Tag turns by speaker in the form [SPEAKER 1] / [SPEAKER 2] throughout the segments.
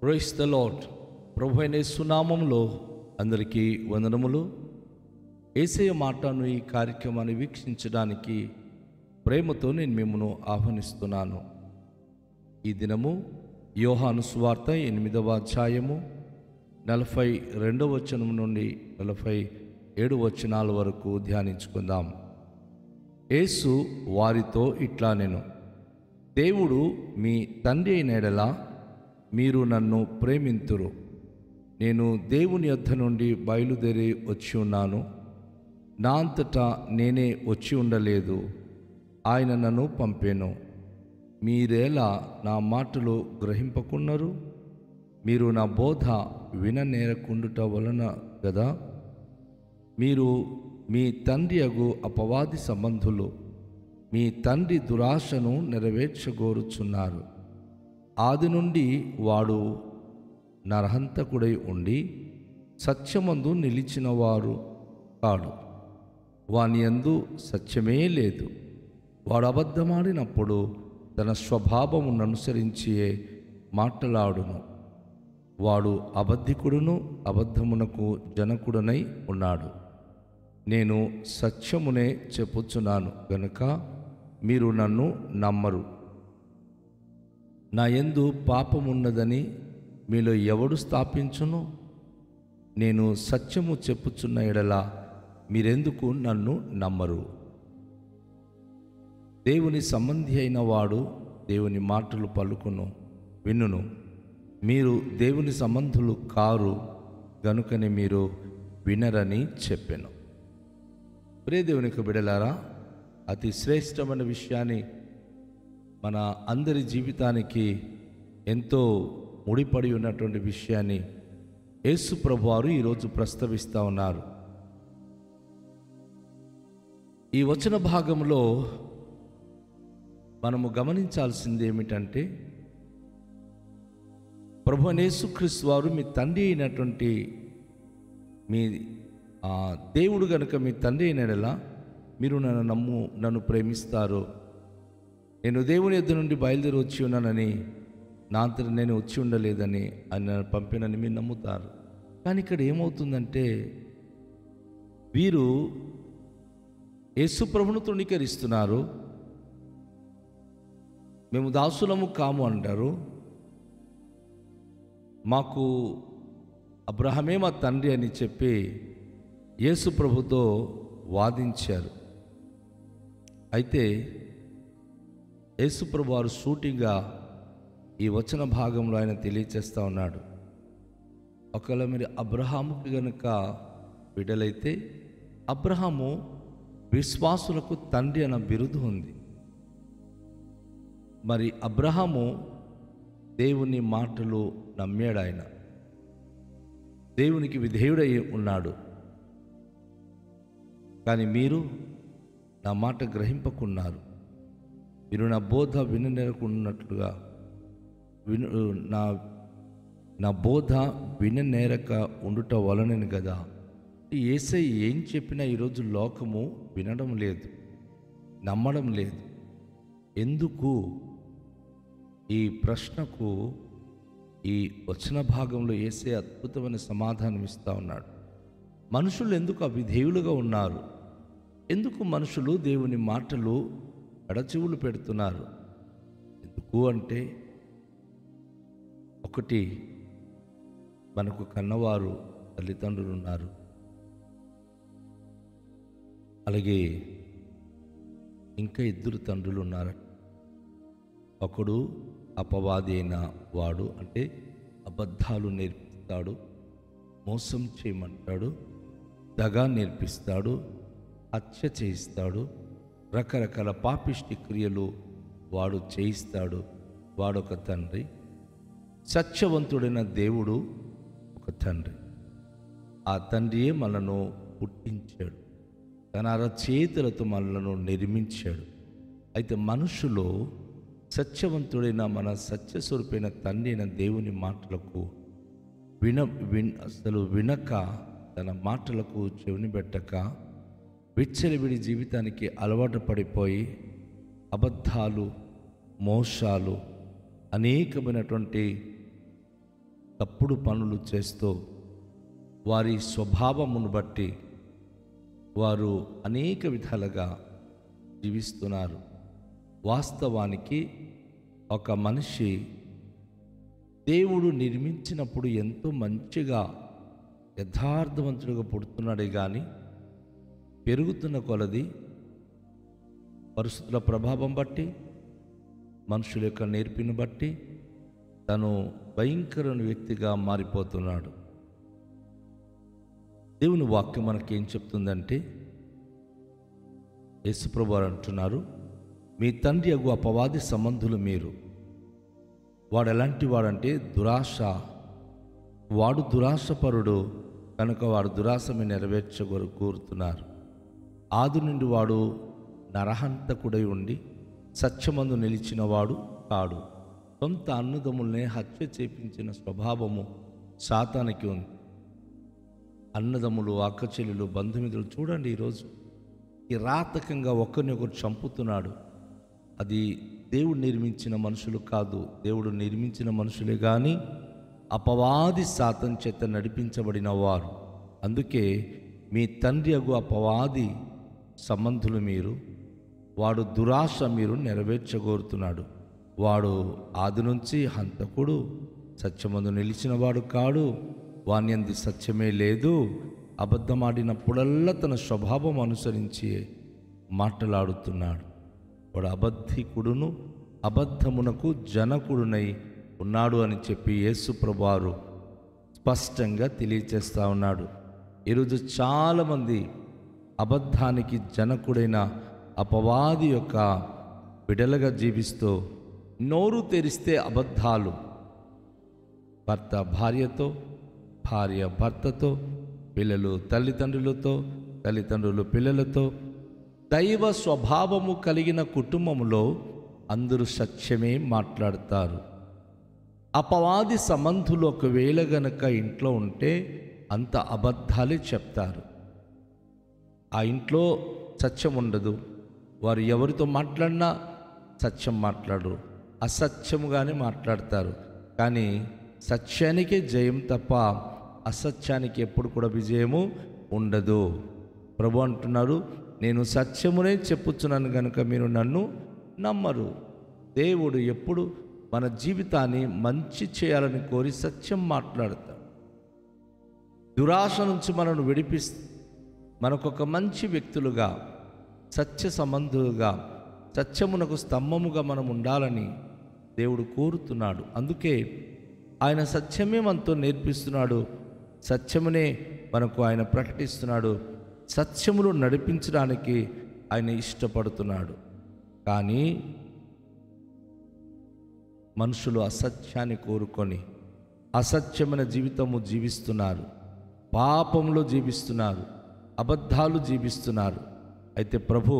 [SPEAKER 1] Praise the lord. ప్రభు అయిన యేసు నామములో అందరికీ వందనములు. యేసయ్య మాటను ఈ కార్యక్రమాన్ని వీక్షించడానికి ప్రేమతో నేను మిమ్మల్ని ఆహ్వానిస్తున్నాను. ఈ దినము యోహాను సువార్త 8వ అధ్యాయము 42వ వచనం నుండి 47 వచనాల వరకు ధ్యానించుకుందాం. యేసు వారితో ఇట్లా నేను, దేవుడు మీ తండ్రి అయిన యెడల మీరు నన్ను ప్రేమింతురు. నేను దేవుని యొద్ద నుండి బయలుదేరి వచ్చి ఉన్నాను. నా అంతటా నేనే వచ్చి ఉండలేదు, ఆయన నన్ను పంపెను. మీరేలా నా మాటలు గ్రహింపకున్నారు? మీరు నా బోధ విననేరకుండుట వలన గదా. మీరు మీ తండ్రి అగు అపవాది సంబంధులు, మీ తండ్రి దురాశను నెరవేర్చగోరుచున్నారు. ఆది నుండి వాడు నరహంతకుడై ఉండి సత్యమందు నిలిచినవారు కాడు. వాని యందు సత్యమే లేదు. వాడు అబద్ధమాడినప్పుడు తన స్వభావమును అనుసరించియే మాట్లాడును. వాడు అబద్ధికుడును అబద్ధమునకు జనకుడనై ఉన్నాడు. నేను సత్యమునే చెప్పుచున్నాను గనుక మీరు నన్ను నమ్మరు. నా యందు పాపమున్నదని మీలో ఎవడు స్థాపించును? నేను సత్యము చెప్పుచున్న ఎడల మీరెందుకు నన్ను నమ్మరు? దేవుని సంబంధి అయిన వాడు దేవుని మాటలు పలుకును వినును. మీరు దేవుని సంబంధులు కారు గనుకనే మీరు వినరని చెప్పెను. ప్రియ దేవునికి బిడలారా, అతి శ్రేష్టమైన విషయాన్ని, మన అందరి జీవితానికి ఎంతో ముడిపడి ఉన్నటువంటి విషయాన్ని యేసు ప్రభువారు ఈరోజు ప్రస్తావిస్తూ ఉన్నారు. ఈ వచన భాగంలో మనము గమనించాల్సింది ఏమిటంటే, ప్రభు యేసుక్రీస్తు వారు మీ తండ్రి అయినటువంటి మీ దేవుడు గనుక మీ తండ్రి అయిన యెడల మీరు నన్ను ప్రేమిస్తారు. నేను దేవుని యొద్ద నుండి బయలుదేరి వచ్చి ఉన్నానని, నా అంతటా నేను వచ్చి ఉండలేదని, ఆయన పంపినని మీరు నమ్ముతారు. కానీ ఇక్కడ ఏమవుతుందంటే, వీరు యేసు ప్రభువును తృణీకరిస్తున్నారు. మేము దాసులము కాము అంటారు. మాకు అబ్రహమే మా తండ్రి అని చెప్పి యేసు ప్రభుతో వాదించారు. అయితే యేసు ప్రభు వారు సూటిగా ఈ వచన భాగంలో ఆయన తెలియచేస్తూ ఉన్నాడు. ఒకవేళ మీరు అబ్రహాముకి గనుక బిడ్డలైతే, అబ్రహాము విశ్వాసులకు తండ్రి అన్న బిరుదు ఉంది. మరి అబ్రహాము దేవుని మాటలు నమ్మాడు. ఆయన దేవునికి విధేయుడై ఉన్నాడు. కానీ మీరు నా మాట గ్రహింపకున్నారు. మీరు నా బోధ విననేరకున్నట్లుగా నా బోధ విననేరక ఉండుట వలనని కదా. యేసయ్య ఏం చెప్పినా ఈరోజు లోకము వినడం లేదు, నమ్మడం లేదు. ఎందుకు? ఈ ప్రశ్నకు ఈ వచన భాగంలో యేసయ్య అద్భుతమైన సమాధానం ఇస్తూ ఉన్నాడు. మనుషులు ఎందుకు అవిధేయులుగా ఉన్నారు? ఎందుకు మనుషులు దేవుని మాటలు ఎడచెవులు పెడుతున్నారు? ఎందుకు అంటే, ఒకటి, మనకు కన్నవారు తల్లిదండ్రులు ఉన్నారు. అలాగే ఇంకా 2 తండ్రులు ఉన్నారు. ఒకడు అపవాది అయిన వాడు, అంటే అబద్ధాలు నేర్పిస్తాడు, మోసం చేయమంటాడు, దగా నేర్పిస్తాడు, హత్య చేయిస్తాడు, రకరకాల పాపిష్టి క్రియలు వాడు చేయిస్తాడు. వాడొక తండ్రి. సత్యవంతుడైన దేవుడు ఒక తండ్రి. ఆ తండ్రియే మనను పుట్టించాడు, తన అరచేతులతో మనలను నిర్మించాడు. అయితే మనుషులు సత్యవంతుడైన మన సత్యస్వరూపైన తండ్రి అయిన దేవుని మాటలకు అసలు వినక, తన మాటలకు చెవిని పెట్టక విచ్చలవిడి జీవితానికి అలవాటు పడిపోయి అబద్ధాలు, మోసాలు, అనేకమైనటువంటి తప్పుడు పనులు చేస్తూ వారి స్వభావమును బట్టి వారు అనేక విధాలుగా జీవిస్తున్నారు. వాస్తవానికి ఒక మనిషి దేవుడు నిర్మించినప్పుడు ఎంతో మంచిగా యథార్థవంతుడిగా పుడుతున్నాడే కానీ పెరుగుతున్న కొలది పరిస్థితుల ప్రభావం బట్టి, మనుషుల యొక్క నేర్పిని బట్టి తను భయంకరమైన వ్యక్తిగా మారిపోతున్నాడు. దేవుని వాక్యం మనకేం చెప్తుందంటే, యేసుప్రభు వారు అంటున్నారు, మీ తండ్రి అగు అపవాది సంబంధులు మీరు. వాడు ఎలాంటి వాడంటే వాడు దురాశపరుడు కనుక వాడు దురాశని కోరుతున్నారు. ఆది నుండి వాడు నరహంతకుడై ఉండి సత్యమందు నిలిచినవాడు కాడు. సొంత అన్నదమ్ముల్నే హత్య చేపించిన స్వభావము సాతానికి ఉంది. అన్నదమ్ములు, అక్కచెల్లెలు, బంధుమిత్రులు చూడండి, ఈరోజు కిరాతకంగా ఒకరినొకరు చంపుతున్నాడు. అది దేవుడు నిర్మించిన మనుషులు కాదు, దేవుడు నిర్మించిన మనుషులే కానీ అపవాది సాతాను చేత నడిపించబడిన వారు. అందుకే మీ తండ్రి అగు అపవాది సంబంధులు మీరు. వాడు దురాశ మీరు నెరవేర్చగోరుతున్నాడు. వాడు ఆది నుంచి హంతకుడు, సత్యమందు నిలిచినవాడు కాడు, వాణ్యంది సత్యమే లేదు. అబద్ధమాడినప్పుడల్లా తన స్వభావం అనుసరించి మాటలాడుతున్నాడు. వాడు అబద్ధికుడును అబద్ధమునకు జనకుడునై ఉన్నాడు అని చెప్పి యేసు ప్రభువారు స్పష్టంగా తెలియచేస్తూ ఉన్నాడు. ఈరోజు చాలామంది అబద్ధానికి జనకుడైన అపవాది యొక్క బిడలుగా జీవిస్తూ నోరు తెరిస్తే అబద్ధాలు, భర్త భార్యతో, భార్య భర్తతో, పిల్లలు తల్లిదండ్రులతో, తల్లిదండ్రులు పిల్లలతో. దైవ స్వభావము కలిగిన కుటుంబంలో అందరూ సత్యమే మాట్లాడతారు. అపవాది సంబంధులు ఒకవేళ గనక ఇంట్లో ఉంటే అంత అబద్ధాలే చెప్తారు. ఆ ఇంట్లో సత్యం ఉండదు. వారు ఎవరితో మాట్లాడినా సత్యం మాట్లాడరు, అసత్యముగానే మాట్లాడతారు. కానీ సత్యానికే జయం తప్ప అసత్యానికి ఎప్పుడు కూడా విజయము ఉండదు. ప్రభు అంటున్నారు, నేను సత్యమునే చెప్పుచున్నాను కనుక మీరు నన్ను నమ్మరు. దేవుడు ఎప్పుడు మన జీవితాన్ని మంచి చేయాలని కోరి సత్యం మాట్లాడతాడు. దురాశ నుంచి మనను విడిపిస్తూ మనకొక మంచి వ్యక్తులుగా, సత్య సంబంధులుగా, సత్యమునకు స్తంభముగా మనం ఉండాలని దేవుడు కోరుతున్నాడు. అందుకే ఆయన సత్యమే మనతో నేర్పిస్తున్నాడు. సత్యమునే మనకు ఆయన ప్రకటిస్తున్నాడు. సత్యములు నడిపించడానికి ఆయన ఇష్టపడుతున్నాడు. కానీ మనుషులు అసత్యాన్ని కోరుకొని అసత్యమైన జీవితము జీవిస్తున్నారు, పాపంలో జీవిస్తున్నారు, అబద్ధాలు జీవిస్తున్నారు. అయితే ప్రభు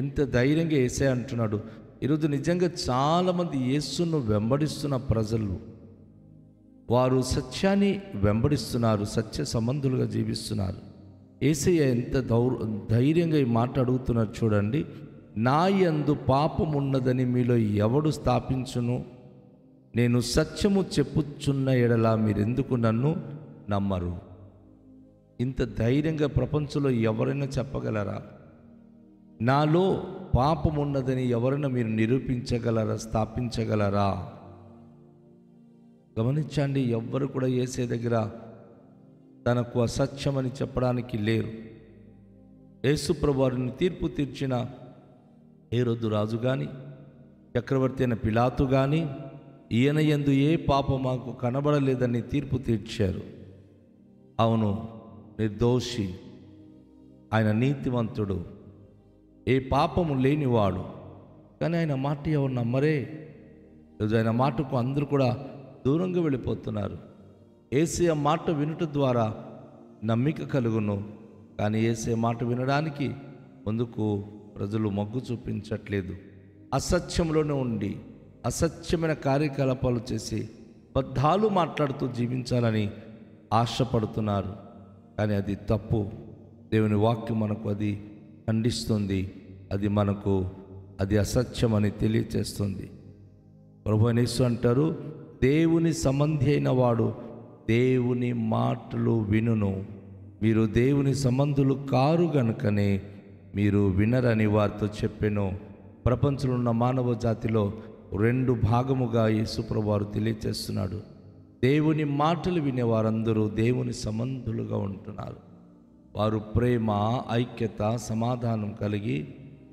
[SPEAKER 1] ఎంత ధైర్యంగా యేసయ్య అంటున్నాడు, ఈరోజు నిజంగా చాలామంది యేసును వెంబడిస్తున్న ప్రజలు, వారు సత్యాన్ని వెంబడిస్తున్నారు, సత్య సంబంధులుగా జీవిస్తున్నారు. యేసయ్య ఎంత ధైర్యంగా ఈ మాట అడుగుతున్నారు చూడండి. నా యందు పాపం ఉన్నదని మీలో ఎవడు స్థాపించును? నేను సత్యము చెప్పుచున్న ఎడల మీరెందుకు నన్ను నమ్మరు? ఇంత ధైర్యంగా ప్రపంచంలో ఎవరైనా చెప్పగలరా? నాలో పాపం ఉన్నదని ఎవరైనా మీరు నిరూపించగలరా, స్థాపించగలరా? గమనించండి, ఎవ్వరు కూడా యేసయ్య దగ్గర తనకు అసత్యమని చెప్పడానికి లేరు. యేసు ప్రభువారిని తీర్పు తీర్చిన హేరోదు రాజు కానీ, చక్రవర్తి అయిన పిలాతు కానీ, ఈయన యందు ఏ పాపం మాకు కనబడలేదని తీర్పు తీర్చారు. అవును, నిర్దోషి, ఆయన నీతివంతుడు, ఏ పాపము లేనివాడు. కానీ ఆయన మాట ఎవరు నమ్మరే. ఈరోజు ఆయన మాటకు అందరూ కూడా దూరంగా వెళ్ళిపోతున్నారు. యేసయ్య మాట వినుట ద్వారా నమ్మిక కలుగును, కానీ యేసయ్య మాట వినడానికి ముందుకు ప్రజలు మొగ్గు చూపించట్లేదు. అసత్యంలోనే ఉండి అసత్యమైన కార్యకలాపాలు చేసి అబద్ధాలు మాట్లాడుతూ జీవించాలని ఆశపడుతున్నారు. కానీ అది తప్పు. దేవుని వాక్యం మనకు అది ఖండిస్తుంది. అది అసత్యమని తెలియచేస్తుంది. ప్రభువైన యేసు అంటారు, దేవుని సంబంధి అయిన వాడు దేవుని మాటలు వినును. మీరు దేవుని సంబంధులు కారు గనుకనే మీరు వినరని వారితో చెప్పెను. ప్రపంచంలో ఉన్న మానవ జాతిలో 2 భాగముగా యేసుప్రభువు వారు తెలియచేస్తున్నాడు. దేవుని మాటలు వినే వారందరూ దేవుని సంబంధులుగా ఉంటున్నారు. వారు ప్రేమ, ఐక్యత, సమాధానం కలిగి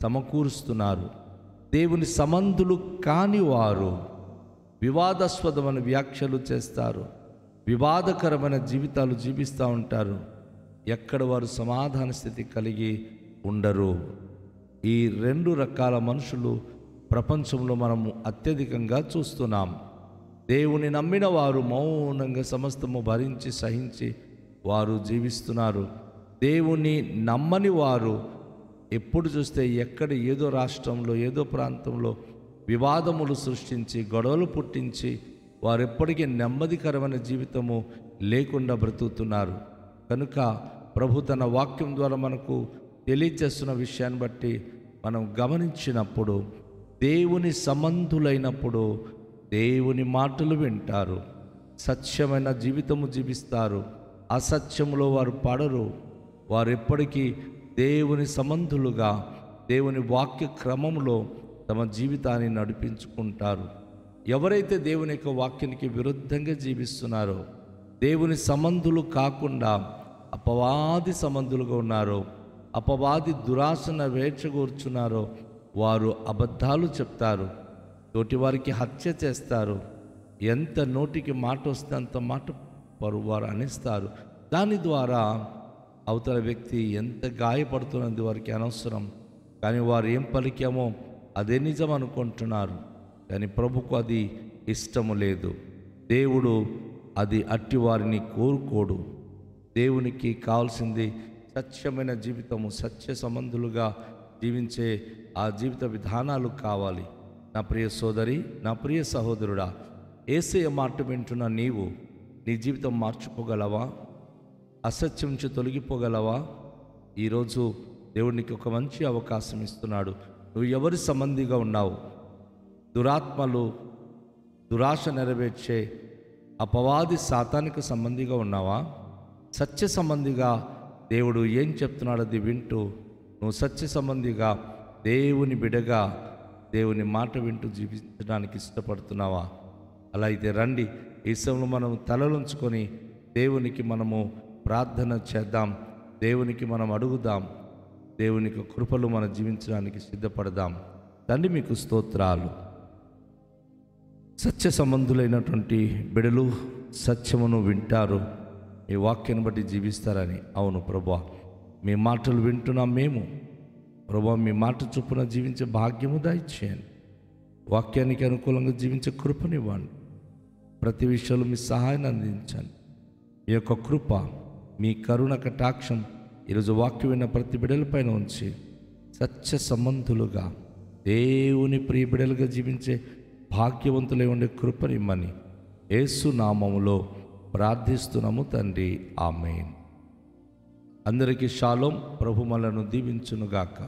[SPEAKER 1] సమకూరుస్తున్నారు. దేవుని సంబంధులు కాని వారు వివాదాస్పదమైన వ్యాఖ్యలు చేస్తారు, వివాదకరమైన జీవితాలు జీవిస్తూ ఉంటారు. ఎక్కడ వారు సమాధాన స్థితి కలిగి ఉండరు. ఈ 2 రకాల మనుషులు ప్రపంచంలో మనము అత్యధికంగా చూస్తున్నాం. దేవుని నమ్మిన వారు మౌనంగా సమస్తము భరించి సహించి వారు జీవిస్తున్నారు. దేవుని నమ్మని వారు ఎప్పుడు చూస్తే ఎక్కడ ఏదో రాష్ట్రంలో ఏదో ప్రాంతంలో వివాదములు సృష్టించి గొడవలు పుట్టించి వారు ఎప్పటికీ నెమ్మదికరమైన జీవితము లేకుండా బ్రతుకుతున్నారు. కనుక ప్రభు తన వాక్యం ద్వారా మనకు తెలియజేస్తున్న విషయాన్ని బట్టి మనం గమనించినప్పుడు దేవుని సంబంధులైనప్పుడు దేవుని మాటలు వింటారు, సత్యమైన జీవితము జీవిస్తారు. అసత్యములో వారు పడరు. వారు ఎప్పటికీ దేవుని సంబంధులుగా దేవుని వాక్య క్రమంలో తమ జీవితాన్ని నడిపించుకుంటారు. ఎవరైతే దేవుని యొక్క వాక్యానికి విరుద్ధంగా జీవిస్తున్నారో, దేవుని సంబంధులు కాకుండా అపవాది సంబంధులుగా ఉన్నారో, అపవాది దురాశన వేర్చగూర్చున్నారో, వారు అబద్ధాలు చెప్తారు, తోటివారికి హత్య చేస్తారు. ఎంత నోటికి మాట వస్తే అంత మాట వారు అనేస్తారు. దాని ద్వారా అవతల వ్యక్తి ఎంత గాయపడుతున్నది వారికి అనవసరం. కానీ వారు ఏం పలికామో అదే నిజం అనుకుంటున్నారు. కానీ ప్రభుకు అది ఇష్టము లేదు. దేవుడు అది అట్టి వారిని కోరుకోడు. దేవునికి కావాల్సింది సత్యమైన జీవితము, సత్య సంబంధులుగా జీవించే ఆ జీవిత విధానాలు కావాలి. నా ప్రియ సోదరి, నా ప్రియ సహోదరుడా, యేసయ్య మాట వింటున్న నీవు నీ జీవితం మార్చుకోగలవా? అసత్యం నుంచి తొలగిపోగలవా? ఈరోజు దేవునికి ఒక మంచి అవకాశం ఇస్తున్నాడు. నువ్వు ఎవరి సంబంధిగా ఉన్నావు? దురాత్మలు, దురాశ నెరవేర్చే అపవాది సాతానికి సంబంధిగా ఉన్నావా? సత్య సంబంధిగా దేవుడు ఏం చెప్తున్నాడు అది వింటూ నువ్వు సత్య సంబంధిగా దేవుని బిడగా దేవుని మాట వింటూ జీవించడానికి ఇష్టపడుతున్నావా? అలా అయితే రండి, ఈ సమయంలో మనం తలలుంచుకొని దేవునికి మనము ప్రార్థన చేద్దాం. దేవునికి మనం అడుగుదాం. దేవునికి కృపలు మనం జీవించడానికి సిద్ధపడదాం. తండ్రి, మీకు స్తోత్రాలు. సత్య సంబంధులైనటువంటి బిడలు సత్యమును వింటారు, మీ వాక్యాన్ని బట్టి జీవిస్తారని. అవును ప్రభువా, మీ మాటలు వింటున్నాం మేము. ప్రభువా, మీ మాట చొప్పున జీవించే భాగ్యము దయచేయండి. వాక్యానికి అనుకూలంగా జీవించే కృపనివ్వండి. ప్రతి విషయంలో మీ సహాయాన్ని అందించండి. మీ యొక్క కృప, మీ కరుణ కటాక్షం ఈరోజు వాక్యం విన్న ప్రతి బిడలపైన ఉంచి సత్య సంబంధులుగా దేవుని ప్రియ బిడలుగా జీవించే భాగ్యవంతులై ఉండే కృపనిమ్మని యేసు నామములో ప్రార్థిస్తున్నాము తండ్రి. ఆమేన్. అందరికీ షాలోం. ప్రభు మనలను దీవించునుగాక.